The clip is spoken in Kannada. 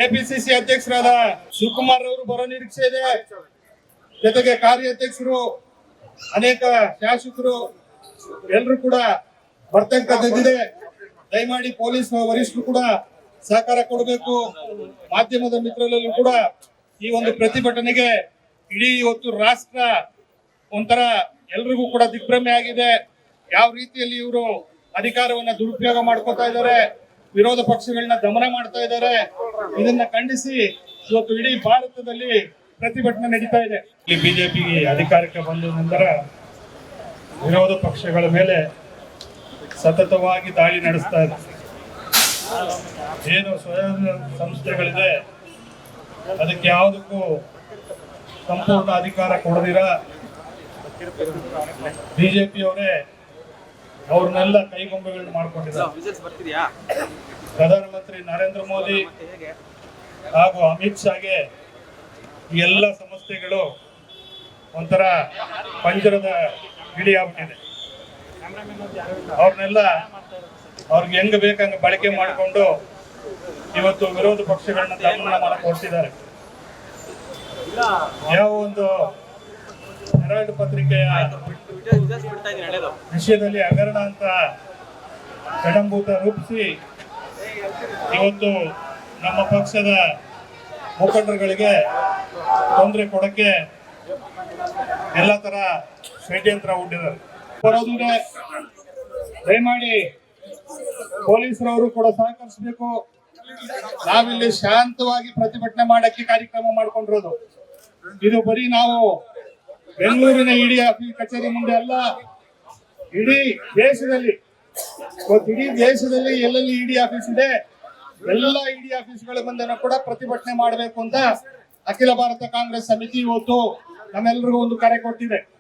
ಕೆಪಿಸಿಸಿ ಅಧ್ಯಕ್ಷರಾದ ಶಿವಕುಮಾರ್ ಅವರು ಬರೋ ನಿರೀಕ್ಷೆ ಇದೆ. ಜೊತೆಗೆ ಕಾರ್ಯಾಧ್ಯಕ್ಷರು, ಅನೇಕ ಶಾಸಕರು ಎಲ್ಲರೂ ಕೂಡ ಬರ್ತಕ್ಕಂಥದ್ದಿದೆ. ದಯಮಾಡಿ ಪೊಲೀಸ್ ವರಿಷ್ಠರು ಕೂಡ ಸಹಕಾರ ಕೊಡಬೇಕು. ಮಾಧ್ಯಮದ ಮಿತ್ರರಲ್ಲೂ ಕೂಡ ಈ ಒಂದು ಪ್ರತಿಭಟನೆಗೆ ಇಡೀ ಇವತ್ತು ರಾಷ್ಟ್ರ ಒಂಥರ ಎಲ್ರಿಗೂ ಕೂಡ ದಿಗ್ಭ್ರಮೆ ಆಗಿದೆ. ಯಾವ ರೀತಿಯಲ್ಲಿ ಇವರು ಅಧಿಕಾರವನ್ನ ದುರುಪಯೋಗ ಮಾಡ್ಕೋತಾ ಇದ್ದಾರೆ, ವಿರೋಧ ಪಕ್ಷಗಳನ್ನ ದಮನ ಮಾಡ್ತಾ ಇದ್ದಾರೆ. ಇದನ್ನ ಖಂಡಿಸಿ ಇವತ್ತು ಇಡೀ ಭಾರತದಲ್ಲಿ ಪ್ರತಿಭಟನೆ ನಡೀತಾ ಇದೆ. ಇಲ್ಲಿ ಬಿಜೆಪಿಗೆ ಅಧಿಕಾರಕ್ಕೆ ಬಂದ ನಂತರ ವಿರೋಧ ಪಕ್ಷಗಳ ಮೇಲೆ ಸತತವಾಗಿ ದಾಳಿ ನಡೆಸ್ತಾ ಇದೆ. ಏನು ಸ್ವಯಂ ಸಂಸ್ಥೆಗಳಿದೆ ಅದಕ್ಕೆ ಯಾವುದಕ್ಕೂ ಸಂಪೂರ್ಣ ಅಧಿಕಾರ ಕೊಡದಿರ ಬಿಜೆಪಿಯವರೇ ಅವ್ರನ್ನೆಲ್ಲ ಕೈಗೊಂಬೆಗಳನ್ನ ಮಾಡ್ಕೊಂಡಿದ್ದಾರೆ. ಪ್ರಧಾನಮಂತ್ರಿ ನರೇಂದ್ರ ಮೋದಿ ಹಾಗೂ ಅಮಿತ್ ಶಾಗೆ ಈ ಎಲ್ಲ ಸಂಸ್ಥೆಗಳು ಒಂಥರ ಪಂಜರದ ಗಿಳಿ ಆಗ್ಬಿಟ್ಟಿದೆ. ಅವ್ರನ್ನೆಲ್ಲ ಅವ್ರಿಗೆ ಹೆಂಗ್ ಬೇಕಂಗ ಬಳಕೆ ಮಾಡಿಕೊಂಡು ಇವತ್ತು ವಿರೋಧ ಪಕ್ಷಗಳನ್ನ ದಮನ ಮಾಡಕ್ ಹೊರಟಿದ್ದಾರೆ. ಯಾವ ಒಂದು ಹೆರಾಲ್ಡ್ ಪತ್ರಿಕೆಯ ವಿಷಯದಲ್ಲಿ ಹಗರಣ ಅಂತ ಕಡಂಭೂತ ರೂಪಿಸಿ ಇವತ್ತು ನಮ್ಮ ಪಕ್ಷದ ಮುಖಂಡರುಗಳಿಗೆ ತೊಂದರೆ ಕೊಡಕ್ಕೆ ಎಲ್ಲ ತರ ಷಡ್ಯಂತ್ರ ಹೂಡಿದ್ದಾರೆ. ಬರೋದಿದೆ, ದಯಮಾಡಿ ಪೊಲೀಸರವರು ಕೂಡ ಸಹಕರಿಸಬೇಕು. ನಾವಿಲ್ಲಿ ಶಾಂತವಾಗಿ ಪ್ರತಿಭಟನೆ ಮಾಡಕ್ಕೆ ಕಾರ್ಯಕ್ರಮ ಮಾಡ್ಕೊಂಡಿರೋದು. ಇದು ಬರೀ ನಾವು ಬೆಂಗಳೂರಿನ ಇಡಿ ಆಫೀಸ್ ಕಚೇರಿ ಮುಂದೆ ಅಲ್ಲ, ಇಡೀ ದೇಶದಲ್ಲಿ ಎಲ್ಲೆಲ್ಲಿ ಇಡಿ ಆಫೀಸ್ ಇದೆ ಎಲ್ಲ ಇಡಿ ಆಫೀಸ್ಗಳ ಮುಂದೆ ಕೂಡ ಪ್ರತಿಭಟನೆ ಮಾಡಬೇಕು ಅಂತ ಅಖಿಲ ಭಾರತ ಕಾಂಗ್ರೆಸ್ ಸಮಿತಿ ಇವತ್ತು ನಮ್ಮೆಲ್ಲರಿಗೂ ಒಂದು ಕರೆ ಕೊಟ್ಟಿದೆ.